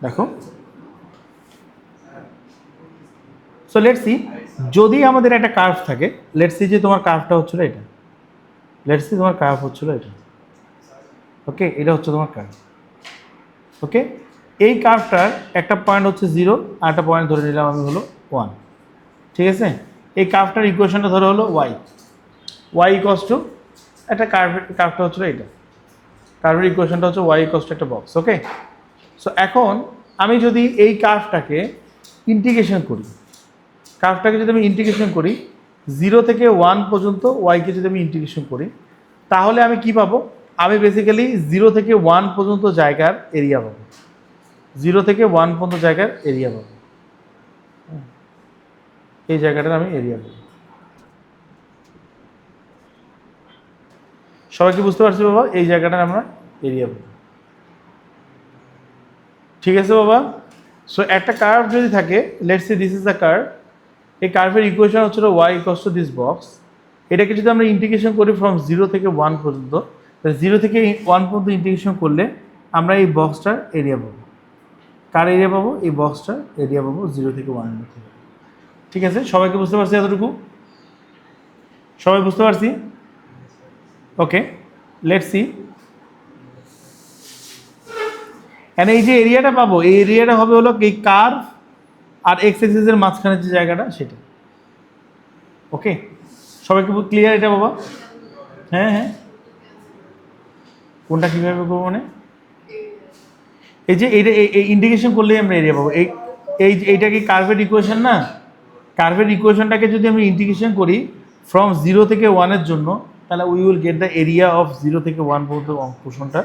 দেখো, so let's see, যদি আমাদের একটা কার্ভ থাকে, লেটস সি যে তোমার কার্ভটা হচ্ছিল এটা, লেটস সি তোমার কার্ভ হচ্ছিল এটা, ওকে, এটা হচ্ছে তোমার কার্ভ, ওকে। এই কার্ভটার একটা পয়েন্ট হচ্ছে 0 আর একটা পয়েন্ট ধরে নিলাম আমি হলো 1, ঠিক আছে। এই কার্ভটার ইকুয়েশনটা ধরে হলো y ইকুয়ালস টু একটা কার্ভটা হচ্ছিল এটা, কার্ভের ইকুয়েশনটা হচ্ছে y ইকুয়ালস টু একটা বক্স, ওকে। সো এখন আমি যদি এই কার্ভটাকে ইন্টিগ্রেশন করি, কার্ভটাকে যদি আমি ইন্টিগ্রেশন করি 0 থেকে 1 পর্যন্ত ওয়াইকে যদি আমি ইন্টিগ্রেশন করি, তাহলে আমি কি পাবো? আমি বেসিক্যালি 0 থেকে 1 পর্যন্ত জায়গার এরিয়া পাবো, 0 থেকে 1 পর্যন্ত জায়গার এরিয়া পাবো, এই জায়গাটার আমি এরিয়া পাবো। সবাই কি বুঝতে পারছি বাবা? এই জায়গাটার আমরা এরিয়া পাবো, ঠিক আছে বাবা। সো একটা কার্ভ যদি থাকে, let's say this is the curve, এই কার্ভের ইকুয়েশন হচ্ছে y equals to this box. এটাকে যদি আমরা ইন্টিগ্রেশন করি ফ্রম 0 থেকে 1 পর্যন্ত, 0 থেকে 1 পর্যন্ত ইন্টিগ্রেশন করলে আমরা এই বক্সটার এরিয়া পাবো। কার এরিয়া পাবো? এই বক্সটার এরিয়া পাবো 0 থেকে 1 এর মধ্যে, ঠিক আছে। সবাইকে বুঝতে পারছি এতটুকু? সবাই বুঝতে পারছি? ওকে, লেটস সি। এন্ড এই যে এরিয়াটা পাবো, এই এরিয়াটা হবে হলো এই কার্ভ আর এক্স এক্সিসের মাঝখানে যে জায়গাটা সেটা, ওকে। সবাইকে ক্লিয়ার এটা বাবা? হ্যাঁ হ্যাঁ, কোনটা কীভাবে করবো মানে এই যে এইটা এই ইন্ডিকেশন করলেই আমরা এরিয়া পাবো। এইটা কি কার্ভের ইকুয়েশন না? কার্ভের ইকুয়েশনটাকে যদি আমি ইন্টিগ্রেশন করি ফ্রম 0 থেকে 1 এর জন্য, তাহলে we will get the area of 0 থেকে 1 পর্যন্ত পোর্শনটা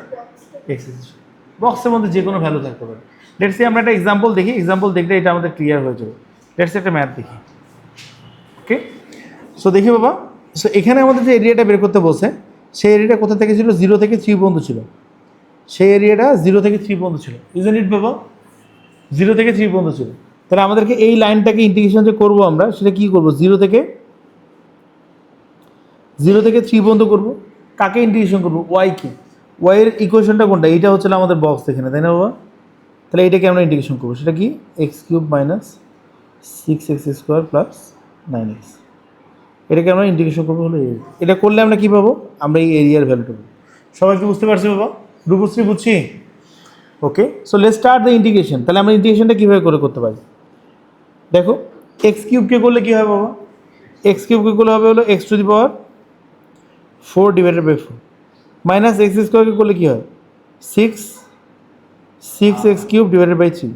এক্স এক্সিস। বক্সের মধ্যে যে কোনো ভ্যালু থাকতে পারে। লেটস সি আমরা একটা এক্সাম্পল দেখি, এক্সাম্পল দেখলে এটা আমাদের ক্লিয়ার হয়ে যাবে। লেটস সি একটা ম্যাথ দেখি, ওকে। সো দেখি বাবা, সো এখানে আমাদের যে এরিয়াটা বের করতে বলছে, সেই এরিয়াটা কোথা থেকে ছিল? 0 থেকে 3 পর্যন্ত ছিল, সেই এরিয়াটা 0 থেকে 3 পর্যন্ত ছিল, ইজন্ট ইট বাবা? 0 থেকে 3 পর্যন্ত ছিল। তাহলে আমাদেরকে এই লাইনটাকে ইন্টিগ্রেশন যে করবো আমরা, সেটা কী করবো? 0 থেকে 3 পর্যন্ত করবো। কাকে ইন্টিগ্রেশন করবো? ওয়াইকে। ওয়াইয়ের ইকুয়েশনটা কোনটা? এইটা হচ্ছে আমাদের বক্স এখানে, তাই না বাবা? তাহলে এইটাকে আমরা ইন্টিগ্রেশন করবো, সেটা কি? x³ minus 6x² plus 9x। এটাকে আমরা ইন্টিগ্রেশন করবো হলো এটা করলে আমরা কী পাবো? আমরা এই এরিয়ার ভ্যালুটা পাবো। সবাই কি বুঝতে পারছি বাবা? রূপশ্রী বুঝছি? Okay, so let's start the integration. তাহলে আমরা ইন্টিগ্রেশনটা কীভাবে করতে পারি? দেখো, x³ করলে কী হয় বাবা? x³ করলে হবে হলো x⁴ divided by 4 minus x² করলে কী হয়? 6x³ ডিভাইডেড বাই 3,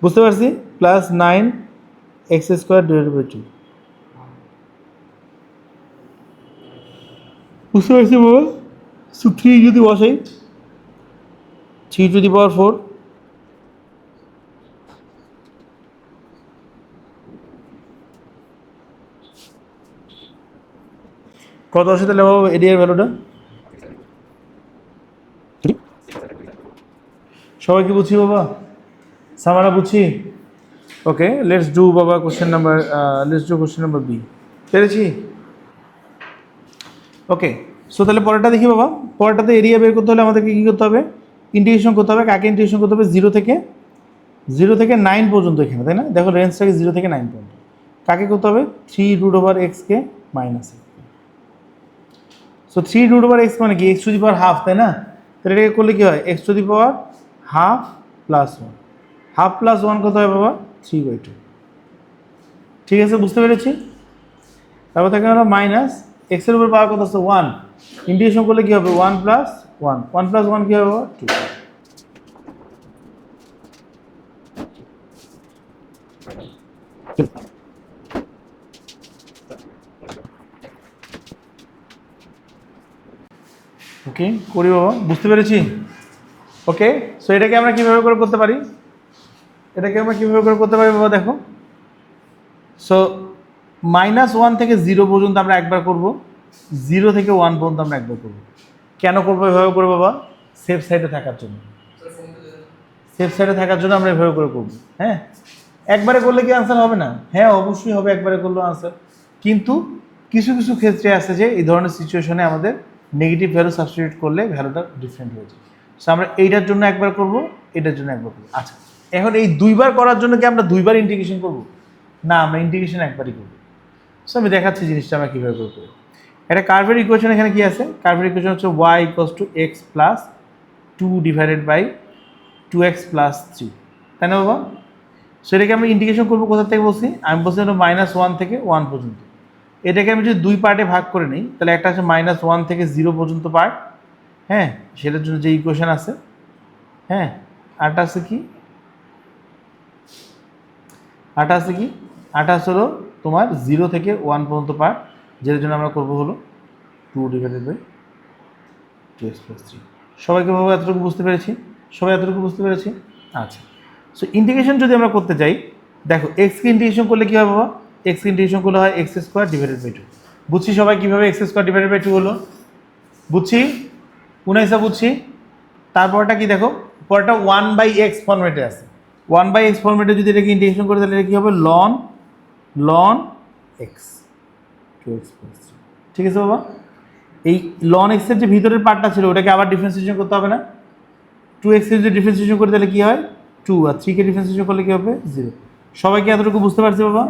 বুঝতে পারছি? প্লাস 9x² ডিভাইডেড বাই 2, বুঝতে পারছি বাবা? সো 3 যদি বসাই, 3⁴ কত আসে তাহলে বাবা এরিয়ার ভ্যালুটা? সবাই কি বুঝছি বাবা? সামারা বুঝছি? ওকে, লেটস ডু বাবা কোশ্চেন নাম্বার বি। পেরেছি? ওকে, সো তাহলে পরেরটা দেখি বাবা। পরেরটাতে এরিয়া বের করতে হলে আমাদেরকে কী করতে হবে? ইন্টিগ্রেশন করতে হবে। কাকে ইন্টিগ্রেশন করতে হবে? 0 থেকে 9 পর্যন্ত এখানে, তাই না? দেখো রেঞ্জটাকে 0 থেকে 9 পর্যন্ত। কাকে করতে হবে? 3√x কে মাইনাস x। সো 3√x মানে কি? x⁴, তাই না? তাহলে এটাকে করলে কী হয়? x⁴ প্লাস 1, হাফ প্লাস 1 কত হয় বাবা? 3/2, ঠিক আছে, বুঝতে পেরেছি? তারপর থাকে হলো মাইনাস এক্সের উপর পাওয়ার কত আছে? 1, ইন্টিগ্রেশন করলে কী হবে? 1 + 1, 1 + 1 কী হবে বাবা? 2। ওকে, করি বাবা, বুঝতে পেরেছি? ওকে, সো এটাকে আমরা কীভাবে করে করতে পারি? বাবা দেখো, সো -1 থেকে 0 পর্যন্ত আমরা একবার করব, 0 থেকে 1 পর্যন্ত আমরা একবার করব। কেন করবো এভাবে করে বাবা? সেফ সাইডে থাকার জন্য। আমরা এভাবে করে করবো। হ্যাঁ, একবারে করলে কি আনসার হবে না? হ্যাঁ, অবশ্যই হবে, একবারে করলেও আনসার। কিন্তু কিছু কিছু ক্ষেত্রে আছে যে এই ধরনের সিচুয়েশনে আমাদের নেগেটিভ ভ্যালু সাবস্টিটিউট করলে ভ্যালুটা ডিফারেন্ট হয়ে যায়। সো আমরা এইটার জন্য একবার করব, এটার জন্য একবার করবো। আচ্ছা, এখন এই দুইবার করার জন্য কি আমরা দুইবার ইন্টিগ্রেশন করব? না, আমরা ইন্টিগ্রেশন একবারই করবো। সো আমি দেখাচ্ছি জিনিসটা আমরা কীভাবে করবো। একটা কার্ভের ইকুয়েশন এখানে কি আছে? কার্ভের ইকুয়েশন হচ্ছে y = x plus 2 divided by 2x plus 3, তাই না বাবা? সো এটাকে আমরা ইন্টিগ্রেশন করবো কোথা থেকে বলছি? আমি বলছি -1 থেকে 1 পর্যন্ত। এটাকে আমি যদি দুই পার্টে ভাগ করে নিই, তাহলে একটা আছে -1 থেকে 0 পর্যন্ত পার্ট, হ্যাঁ, সেটার জন্য যে ইকুয়েশন আছে, হ্যাঁ, আরটা আছে কি, আরটা হলো তোমার 0 থেকে 1 পর্যন্ত পার্ট, যেটার জন্য আমরা করবো হলো 2 ডিভাইডেড বাই 2x প্লাস 3। সবাইকে বাবা এতটুকু বুঝতে পেরেছি? সবাই এতটুকু বুঝতে পেরেছি? আচ্ছা, সো ইন্টিগ্রেশন যদি আমরা করতে চাই, দেখো এক্সকে ইন্টিগ্রেশন করলে কী হয় বাবা? এক্সকে ইন্টিগ্রেশন করলে হয় x² ডিভাইডেড বাই 2। বুঝছি সবাই কীভাবে x² ডিভাইডেড বাই 2 হলো? বুঝছি? 19 বুঝছি। তারপরটা কি দেখো, পরটা 1/x ফর্মেটে আছে। 1/x ফর্মেটে যদি এটাকে ইন্টিগ্রেশন করে তাহলে এটা কী হবে? লন x 2x প্লাস 3। ঠিক আছে বাবা? এই লন x এর যে ভিতরের পার্টটা ছিল ওটাকে আবার ডিফারেন্সিয়েশন করতে হবে না? 2x এর যদি ডিফারেন্সিয়েশন করে তাহলে কী হয়? 2, আর 3 কে ডিফারেন্সিয়েশন করলে কী হবে? 0। সবাই কি এতটুকু বুঝতে পারছে বাবা?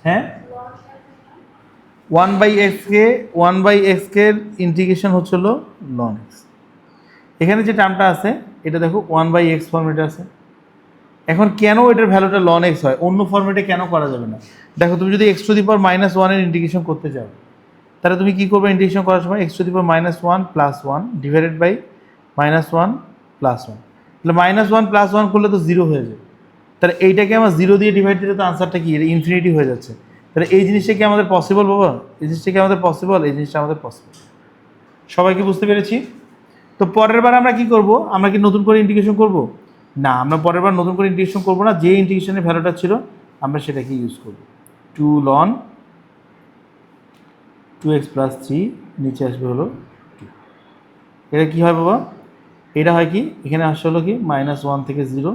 হ্যাঁ, 1/x কে ইন্টিগ্রেশন হচ্ছিল লন x। এখানে যে টার্মটা আছে এটা দেখো 1/x ফর্মেটে আছে। এখন কেন এটার ভ্যালুটা লন x হয়, অন্য ফর্মেটে কেন করা যাবে না? দেখো তুমি যদি x⁻−1 এর ইন্টিগ্রেশন করতে চাও, তাহলে তুমি কি করবে ইন্টিগ্রেশন করার সময়? x⁻−1 plus 1 divided by -1 plus 1। তাহলে -1 প্লাস 1 করলে তো 0 হয়ে যাবে। তাহলে এইটাকে আমার 0 দিয়ে ডিভাইড দিলে তো আনসারটা কি? ইনফিনিটি হয়ে যাচ্ছে। তাহলে এই জিনিসটা কি আমাদের পসিবল বাবা? এই জিনিসটা কি আমাদের পসিবল? এই জিনিসটা আমাদের পসিবল। সবাই কি বুঝতে পেরেছি? তো পরের বার আমরা কি করব? আমরা কি নতুন করে ইন্টিগ্রেশন করব? না, আমরা পরের বার নতুন করে ইন্টিগ্রেশন করব না। যে ইন্টিগ্রেশনের ভ্যালুটা ছিল আমরা সেটাকে ইউজ করব। 2 ln 2x প্লাস 3, নিচে আসবে হলো 2। এটা কি হয় বাবা? এটা হয় কি, এখানে আসছে হলো কি -1 থেকে 0,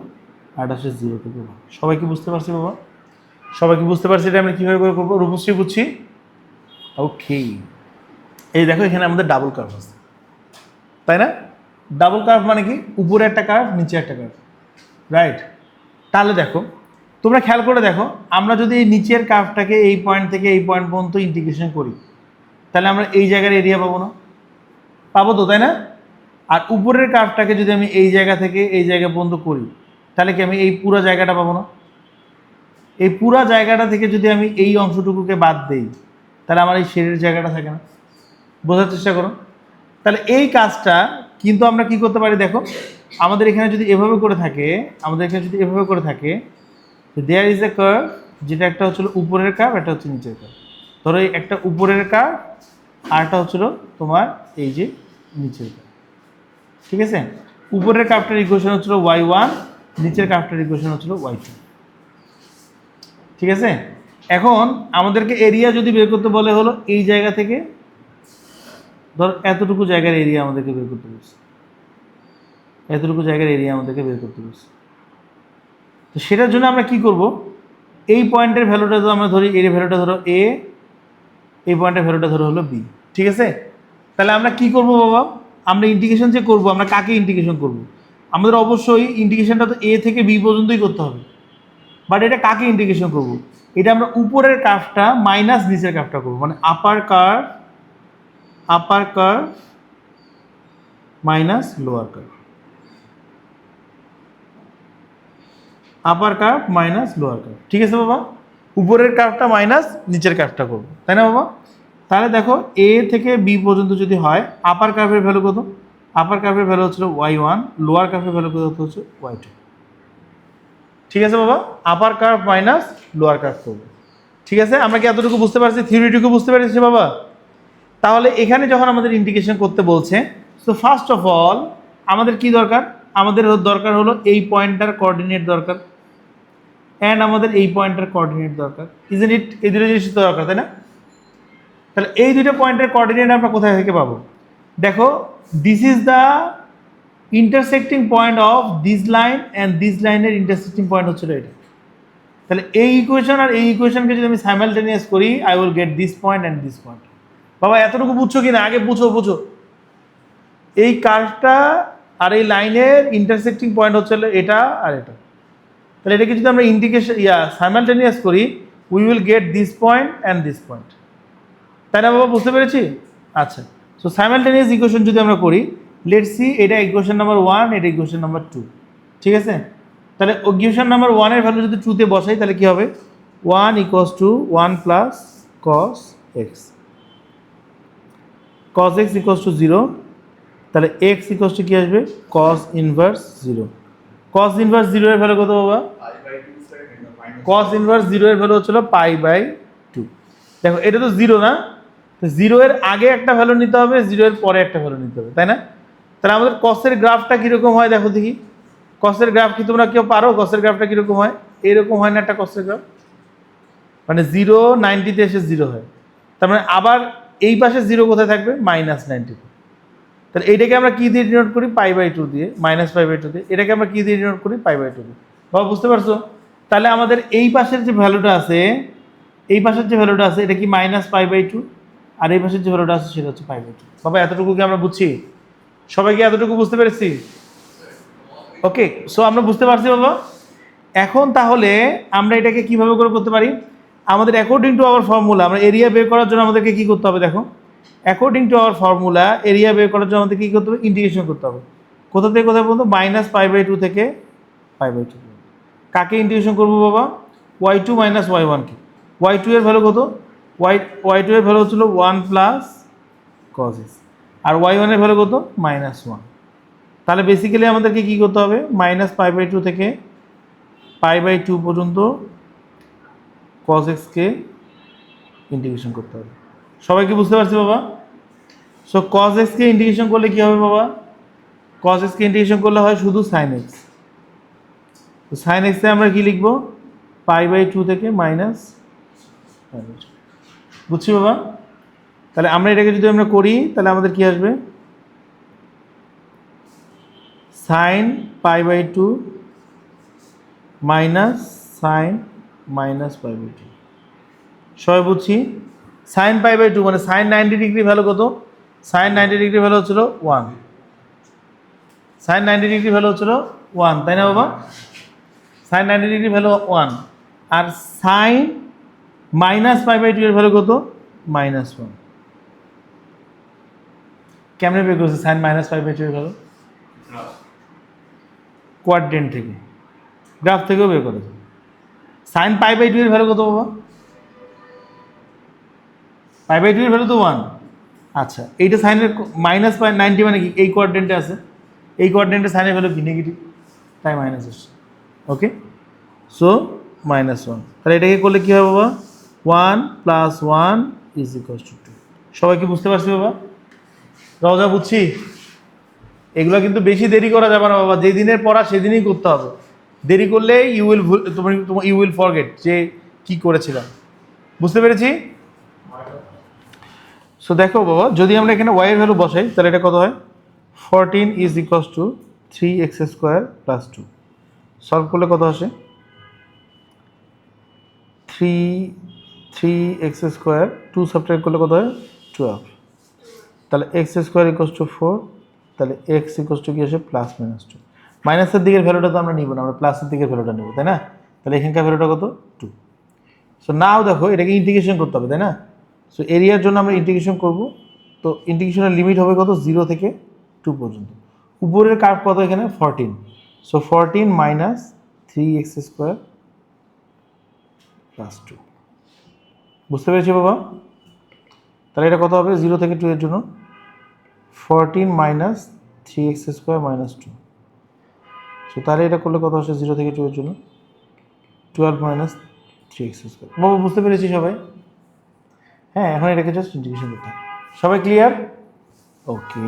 আর আসছে 0 থেকে 1। সবাই কি বুঝতে পারছি বাবা? সবাই কি বুঝতে পারছি এটা আমরা কীভাবে করে করবো? রূপশ্রী বুঝছি? ওকে, এই দেখো এখানে আমাদের ডাবল কার্ভ আছে, তাই না? ডাবল কার্ভ মানে কি? উপরে একটা কার্ভ, নিচে একটা কার্ভ, রাইট? তাহলে দেখো, তোমরা খেয়াল করে দেখো, আমরা যদি এই নিচের কার্ভটাকে এই পয়েন্ট থেকে এই পয়েন্ট পর্যন্ত ইন্টিগ্রেশন করি, তাহলে আমরা এই জায়গার এরিয়া পাবো না? পাবো তো, তাই না? আর উপরের কার্ভটাকে যদি আমি এই জায়গা থেকে এই জায়গা পর্যন্ত করি, তাহলে কি আমি এই পুরো জায়গাটা পাবো না? এই পুরো জায়গাটা থেকে যদি আমি এই অংশটুকুকে বাদ দেই, তাহলে আমার এই শেডের জায়গাটা থাকে না। বোঝার চেষ্টা করো। তাহলে এই কাজটা কিন্তু আমরা কি করতে পারি দেখো, আমাদের এখানে যদি এভাবে করে থাকে, দেয়ার ইজ এ কার্ভ, যেটা একটা হচ্ছিল উপরের কার্ভ, একটা হচ্ছে নিচের কার্ভ। ধরো এই একটা উপরের কার্ভ, আরটা হচ্ছিল তোমার এই যে নিচের কার্ভ। ঠিক আছে? উপরের কার্ভটার ইকুয়েশন হচ্ছিল y1, নিচের কার্ভটার ইকুয়েশন হচ্ছিল y2। ঠিক আছে? এখন আমাদেরকে এরিয়া যদি বের করতে বলে হলো এই জায়গা থেকে, ধর এতটুকু জায়গার এরিয়া আমাদেরকে বের করতে বলছে, তো সেটার জন্য আমরা কি করব? এই পয়েন্টের ভ্যালুটা তো আমরা ধরি, এর ভ্যালুটা ধরো a, এই পয়েন্টের ভ্যালুটা ধরো হলো b। ঠিক আছে? তাহলে আমরা কি করব বাবা? আমরা ইন্টিগ্রেশন যে করব, আমরা কাকে ইন্টিগ্রেশন করব? আমাদের অবশ্যই ইন্টিগ্রেশনটা তো a থেকে b পর্যন্তই করতে হবে, বাট এটা কাকে ইন্টিগ্রেশন করব? এটা আমরা উপরের কার্ভটা মাইনাস নিচের কার্ভটা করব, মানে আপার কার্ভ মাইনাস লোয়ার কার্ভ, আপার কার্ভ মাইনাস লোয়ার কার্ভ। ঠিক আছে বাবা? উপরের কার্ভটা মাইনাস নিচের কার্ভটা করবো, তাই না বাবা? তাহলে দেখো a থেকে b পর্যন্ত যদি হয়, আপার কার্ভের ভ্যালু কত? আপার কার্ভের ভ্যালু হচ্ছিল y1, লোয়ার কার্ভের ভ্যালু কত হচ্ছে y2। ঠিক আছে বাবা? আপার কার্ভ মাইনাস লোয়ার কার্ভ করবো। ঠিক আছে? আমরা কি এতটুকু বুঝতে পারছি? থিওরিটুকু বুঝতে পেরেছি বাবা? তাহলে এখানে যখন আমাদের ইন্টিগ্রেশন করতে বলছে, সো ফার্স্ট অফ অল আমাদের কি দরকার? আমাদের দরকার হলো এই পয়েন্টটার কোঅর্ডিনেট দরকার, অ্যান্ড আমাদের এই পয়েন্টের কোঅর্ডিনেট দরকার। Isn't it? এই দুটো জিনিস তো দরকার, তাই না? তাহলে এই দুটো পয়েন্টের কোঅর্ডিনেট আমরা কোথায় থেকে পাবো? দেখো, this is the intersecting point of this line and this লাইনের ইন্টারসেক্টিং পয়েন্ট হচ্ছিল এটা। তাহলে এই ইকুয়েশন আর এই ইকুয়েশনকে যদি আমি সাইমালটেনিয়াস করি, I will get this point and this point. বাবা এতটুকু বুঝছো কি না? আগে বুঝো। এই কার্ভটা আর এই লাইনের ইন্টারসেক্টিং পয়েন্ট হচ্ছে এটা আর এটা। তাহলে এটাকে যদি আমরা ইন্ডিকেশন সাইমালটেনিয়াস করি, we will get this point and this point. তাই না বাবা, বুঝতে পেরেছি? আচ্ছা, সো সাইমালটেনিয়াস ইকুয়েশন যদি আমরা করি, লেটস সি এটা ইকুয়েশন নাম্বার 1, এটা ইকুয়েশন নাম্বার 2, ঠিক আছে? তাহলে ইকুয়েশন নাম্বার 1 এর ভ্যালু যদি 2 তে বসাই তাহলে কি হবে? 1 equals to 1 plus cos x, cos x equals to 0, তাহলে x ইকুয়ালস টু কি আসবে? cos inverse 0। cos ইনভার্স 0 এর ভ্যালু কত বাবা? cos ইনভার্স 0 এর ভ্যালু হচ্ছিল π/2। দেখো এটা তো 0 না, তো 0 এর আগে একটা ভ্যালু নিতে হবে, 0 এর পরে একটা ভ্যালু নিতে হবে, তাই না? তাহলে আমাদের cos এর গ্রাফটা কীরকম হয় দেখো দেখি। cos এর গ্রাফ কি তোমরা কেউ পারো? cos এর গ্রাফটা কীরকম হয়? এরকম হয় না একটা cos এর গ্রাফ, মানে 0 90 তে এসে 0 হয়, তার মানে আবার এই পাশে 0 কোথায় থাকবে? -90। তাহলে এইটাকে আমরা কি দিয়ে ডিনোট করি? π/2 দিয়ে, -π/2 দিয়ে। এটাকে আমরা কি দিয়ে ডিনোট করি? π/2 দিয়ে। বাবা বুঝতে পারছো? তাহলে আমাদের এই পাশের যে ভ্যালুটা আছে, এই পাশের যে ভ্যালুটা আছে এটা কি -π/2, আর এই পাশের যে ভ্যালুটা আছে সেটা হচ্ছে π/2। বাবা এতটুকু কি আমরা বুঝছি? সবাই কি এতটুকু বুঝতে পেরেছি? ওকে, সো আমরা বুঝতে পারছি বাবা। এখন তাহলে আমরা এটাকে কিভাবে করে করতে পারি? আমাদের অ্যাকর্ডিং টু আওয়ার ফর্মুলা, আমরা এরিয়া বের করার জন্য আমাদেরকে কি করতে হবে দেখো। According to our formula area বের করার জন্য আমাদের কী করতে হবে? ইন্টিগ্রেশন করতে হবে। কোথা থেকে কোথায় পর্যন্ত? -π/2 থেকে π/2। কাকে ইন্টিগ্রেশন করবো বাবা? y2 মাইনাস y1 কে। y2 এর ভ্যালু কত? y2 এর ভ্যালু হচ্ছিল 1 প্লাস cos x, আর y1 এর ভ্যালু কত? -1। তাহলে বেসিক্যালি আমাদেরকে কী করতে হবে? -π/2 থেকে π/2 পর্যন্ত cos x কে ইন্টিগ্রেশন করতে হবে। সবাই কি বুঝতে পারছি বাবা? সো cos x কে ইন্টিগ্রেশন করলে কি হবে বাবা? cos x কে ইন্টিগ্রেশন করলে হয় শুধু sin x। তো sin x এ আমরা কি লিখব? π/2 থেকে মাইনাস, বুঝছি বাবা? তাহলে আমরা এটাকে যদি আমরা করি তাহলে আমাদের কি আসবে? sin π/2 minus sin -π/2। সবাই বুঝছি? sin π/2 মানে sin 90 ডিগ্রি ভ্যালু কত? sin 90 ডিগ্রি ভ্যালু হচ্ছিল 1। sin 90 ডিগ্রি ভ্যালু হচ্ছিল 1, তাই না বাবা? sin 90 ডিগ্রি ভ্যালু 1, আর sin -π/2 এর ভ্যালু কত? -1। কেমনে বের করছে sin -π/2 এর ভ্যালু? কোয়াড্রেন্ট থেকে, গ্রাফ থেকেও বের করেছে। sin π/2 এর ভ্যালু কত বাবা? π/2 এর ভ্যালু তো 1। আচ্ছা, এইটা সাইনের -90 মানে কি? এই কোয়াড্রেন্টে আছে, এই কোয়াড্রেন্টে সাইনের ভ্যালু কি? নেগেটিভ, তাই মাইনাস আসছে। ওকে, সো -1। তাহলে এটাকে করলে কি হবে বাবা? 1 + 1 = 2। সবাই কি বুঝতে পারছি বাবা? রওজা বুঝছি? এগুলো কিন্তু বেশি দেরি করা যাবে না বাবা, যেই দিনের পড়া সেদিনই করতে হবে। দেরি করলে ইউ উইল ফরগেট যে কি করেছিলাম। বুঝতে পেরেছি? সো দেখো বাবা, যদি আমরা এখানে y এর ভ্যালু বসাই তাহলে এটা কত হয়? 14 = 3x² + 2। সলভ করলে কত আসে? 3x², 2 সাবট্রাক্ট করলে কত হয়? 12। তাহলে x² = 4, তাহলে x কি আসে? +-2। মাইনাসের দিকের ভ্যালুটা তো আমরা নিব না, আমরা প্লাসের দিকের ভ্যালুটা নেব, তাই না? তাহলে এখানকার ভ্যালুটা কত? 2। সো নাও দেখো এটাকে ইন্টিগ্রেশন করতে হবে, তাই না? সো এরিয়ার জন্য আমরা ইন্টিগ্রেশন করব। তো ইন্টিগ্রেশনের লিমিট হবে কত? 0 থেকে 2 পর্যন্ত। উপরের কার্ভ কত এখানে? 14। So 14 - 3x² + 2। বুঝতে পেরেছি বাবা? তাহলে এটা কত হবে 0 থেকে 2 এর জন্য? 14 - 3x² - 2। সো তাহলে এটা করলে কত আসে 0 থেকে 2 এর জন্য? 12 - 3x²। বাবা বুঝতে পেরেছি সবাই? হ্যাঁ, এখন এটাকে জাস্ট ইন্টিগ্রেশন করতে হবে। সবাই ক্লিয়ার? ওকে।